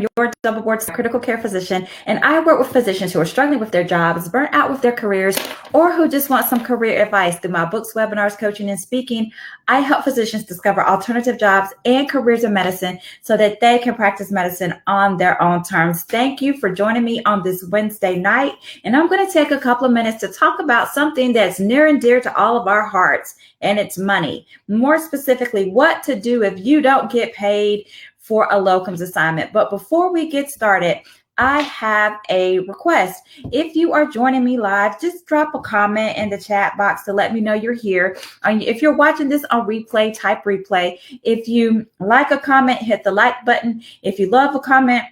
your double board critical care physician, and I work with physicians who are struggling with their jobs, burnt out with their careers, or who just want some career advice. Through my books, webinars, coaching, and speaking, I help physicians discover alternative jobs and careers in medicine so that they can practice medicine on their own terms. Thank you for joining me on this Wednesday night, and I'm going to take a couple of minutes to talk about something that's near and dear to all of our hearts, and it's money. More specifically, what to do if you don't get paid for a locums assignment. But before we get started, I have a request. If you are joining me live, just drop a comment in the chat box to let me know you're here. If you're watching this on replay, type replay. If you like a comment, hit the like button. If you love a comment,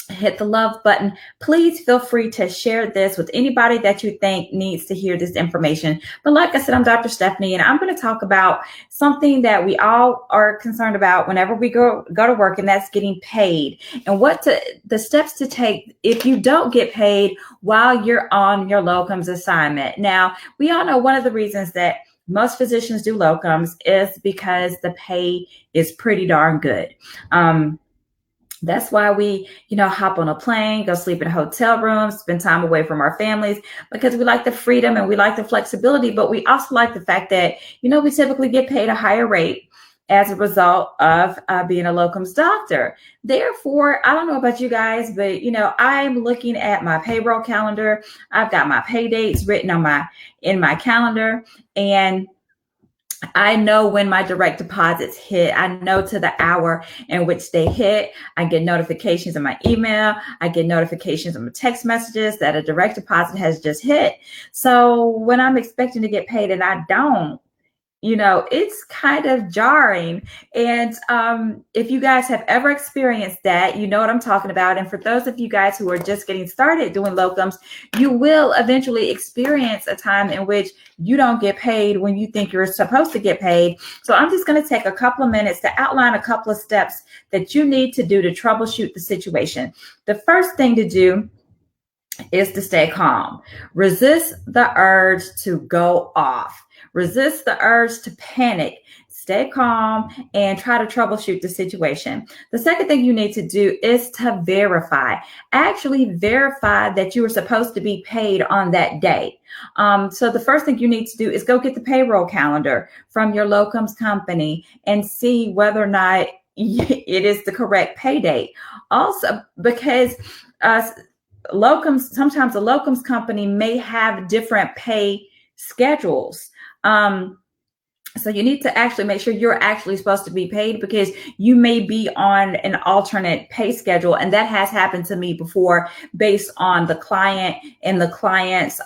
hit the love button. Please feel free to share this with anybody that you think needs to hear this information. But like I said, I'm Dr. Stephanie, and I'm going to talk about something that we all are concerned about whenever we go to work, and that's getting paid, and the steps to take if you don't get paid while you're on your locums assignment. Now, we all know one of the reasons that most physicians do locums is because the pay is pretty darn good. That's why we, hop on a plane, go sleep in hotel rooms, spend time away from our families, because we like the freedom and we like the flexibility. But we also like the fact that, we typically get paid a higher rate as a result of being a locums doctor. Therefore, I don't know about you guys, but, I'm looking at my payroll calendar. I've got my pay dates written in my calendar, and I know when my direct deposits hit. I know to the hour in which they hit. I get notifications in my email. I get notifications on my text messages that a direct deposit has just hit. So when I'm expecting to get paid and I don't, it's kind of jarring. And if you guys have ever experienced that, you know what I'm talking about. And for those of you guys who are just getting started doing locums, you will eventually experience a time in which you don't get paid when you think you're supposed to get paid. So I'm just going to take a couple of minutes to outline a couple of steps that you need to do to troubleshoot the situation. The first thing to do is to stay calm. Resist the urge to go off. Resist the urge to panic. Stay calm and try to troubleshoot the situation. The second thing you need to do is to verify. Actually verify that you were supposed to be paid on that day. So the first thing you need to do is go get the payroll calendar from your locums company and see whether or not it is the correct pay date. Also, because sometimes the locums company may have different pay schedules. So you need to actually make sure you're actually supposed to be paid, because you may be on an alternate pay schedule. And that has happened to me before, based on the client and the client's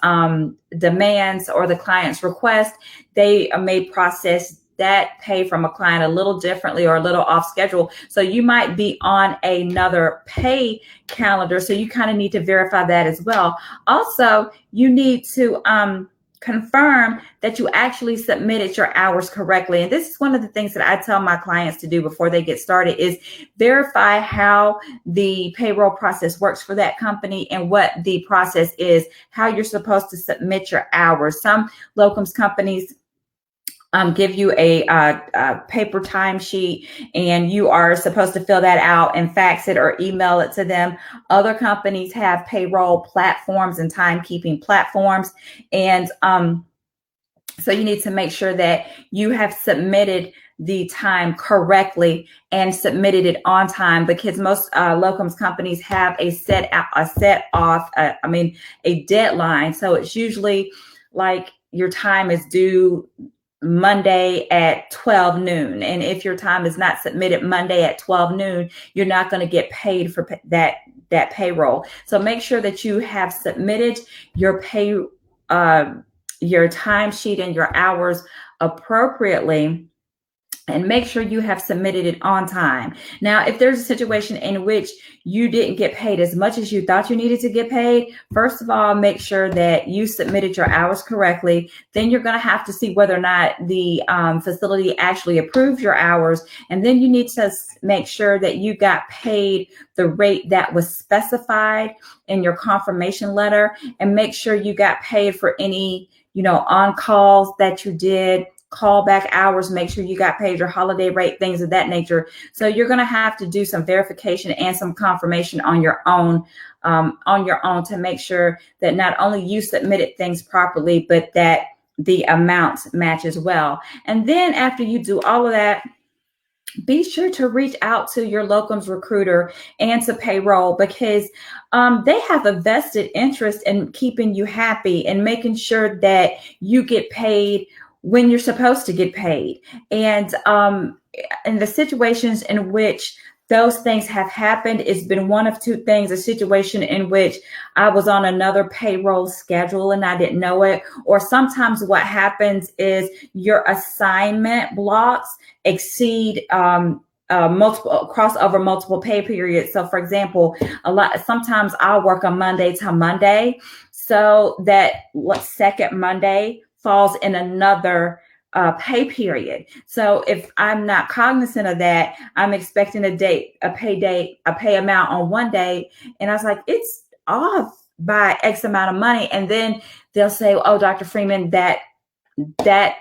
demands or the client's request. They may process that pay from a client a little differently or a little off schedule. So you might be on another pay calendar. So you kind of need to verify that as well. Also, you need to confirm that you actually submitted your hours correctly. And this is one of the things that I tell my clients to do before they get started, is verify how the payroll process works for that company and what the process is, how you're supposed to submit your hours. Some locums companies give you a paper timesheet, and you are supposed to fill that out and fax it or email it to them. Other companies have payroll platforms and timekeeping platforms. And so you need to make sure that you have submitted the time correctly and submitted it on time, because most locums companies have a deadline. So it's usually like your time is due Monday at 12 noon. And if your time is not submitted Monday at 12 noon, you're not going to get paid for that payroll. So make sure that you have submitted your your timesheet and your hours appropriately, and make sure you have submitted it on time. Now, if there's a situation in which you didn't get paid as much as you thought you needed to get paid, first of all, make sure that you submitted your hours correctly. Then you're going to have to see whether or not the facility actually approved your hours. And then you need to make sure that you got paid the rate that was specified in your confirmation letter, and make sure you got paid for any, on calls that you did, callback hours, make sure you got paid your holiday rate, things of that nature. So you're going to have to do some verification and some confirmation on your own to make sure that not only you submitted things properly, but that the amounts match as well. And then after you do all of that, be sure to reach out to your locums recruiter and to payroll, because they have a vested interest in keeping you happy and making sure that you get paid when you're supposed to get paid. And in the situations in which those things have happened, it's been one of two things: a situation in which I was on another payroll schedule and I didn't know it, or sometimes what happens is your assignment blocks exceed multiple cross over multiple pay periods. So for example, sometimes I'll work on Monday to Monday, so that second Monday falls in another pay period. So if I'm not cognizant of that, I'm expecting a pay amount on one day, and I was like, it's off by X amount of money. And then they'll say, oh, Dr. Freeman, that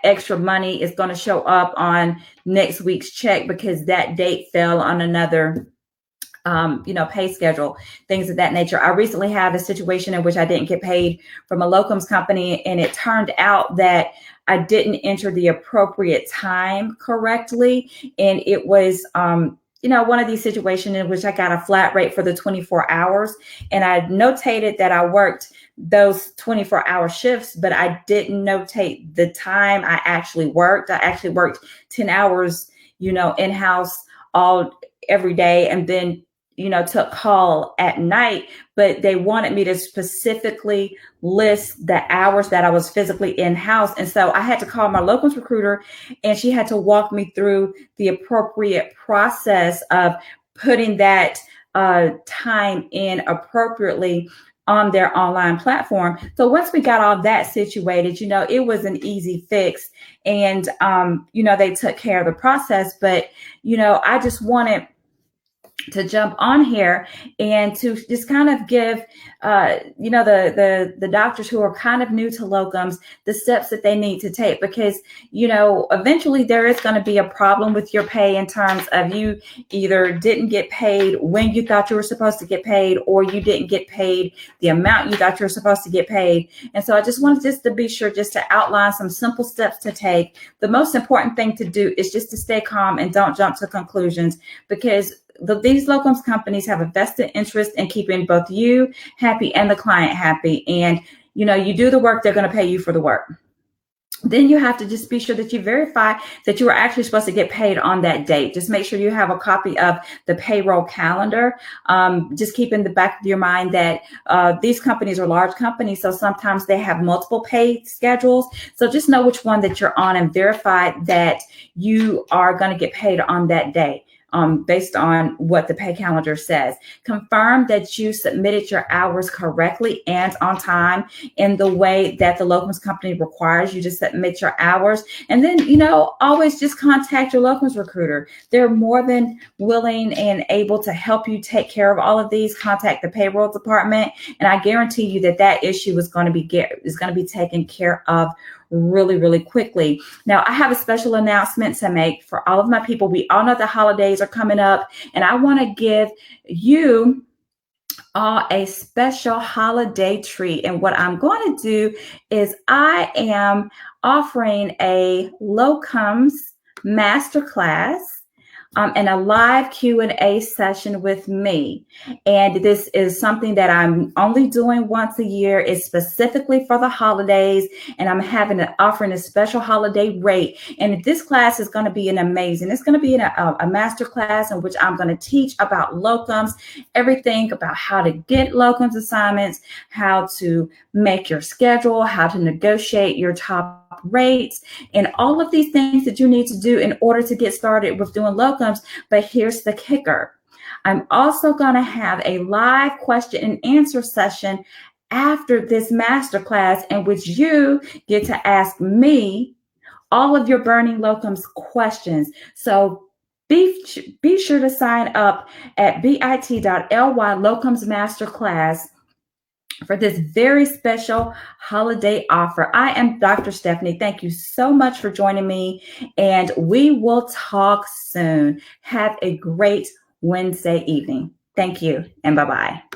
extra money is going to show up on next week's check because that date fell on another pay schedule, things of that nature. I recently had a situation in which I didn't get paid from a locums company, and it turned out that I didn't enter the appropriate time correctly. And it was, one of these situations in which I got a flat rate for the 24 hours. And I notated that I worked those 24-hour shifts, but I didn't notate the time I actually worked. I actually worked 10 hours, in-house every day, and then took call at night, but they wanted me to specifically list the hours that I was physically in-house. And so I had to call my locums recruiter, and she had to walk me through the appropriate process of putting that time in appropriately on their online platform. So once we got all that situated, it was an easy fix, and, they took care of the process. But, I just wanted to jump on here and to just kind of give, the doctors who are kind of new to locums, the steps that they need to take, because, eventually there is going to be a problem with your pay in terms of you either didn't get paid when you thought you were supposed to get paid, or you didn't get paid the amount you thought you were supposed to get paid. And so I just wanted to be sure just to outline some simple steps to take. The most important thing to do is just to stay calm and don't jump to conclusions, because these locums companies have a vested interest in keeping both you happy and the client happy. And, you do the work, they're going to pay you for the work. Then you have to just be sure that you verify that you are actually supposed to get paid on that date. Just make sure you have a copy of the payroll calendar. Just keep in the back of your mind that these companies are large companies, so sometimes they have multiple pay schedules. So just know which one that you're on and verify that you are going to get paid on that day. Based on what the pay calendar says. Confirm that you submitted your hours correctly and on time in the way that the locums company requires you to submit your hours. And then, always just contact your locums recruiter. They're more than willing and able to help you take care of all of these. Contact the payroll department, and I guarantee you that issue is going to be taken care of really, really quickly. Now, I have a special announcement to make for all of my people. We all know the holidays are coming up, and I want to give you all a special holiday treat. And what I'm going to do is I am offering a locums masterclass and a live Q&A session with me. And this is something that I'm only doing once a year. It's specifically for the holidays, and I'm offering a special holiday rate. And this class is going to be it's going to be a master class in which I'm going to teach about locums, everything about how to get locums assignments, how to make your schedule, how to negotiate your top rates, and all of these things that you need to do in order to get started with doing locums. But here's the kicker. I'm also going to have a live question and answer session after this masterclass, in which you get to ask me all of your burning locums questions. So be sure to sign up at bit.ly locums masterclass for this very special holiday offer. I am Dr. Stephanie. Thank you so much for joining me, and we will talk soon. Have a great Wednesday evening. Thank you, and bye-bye.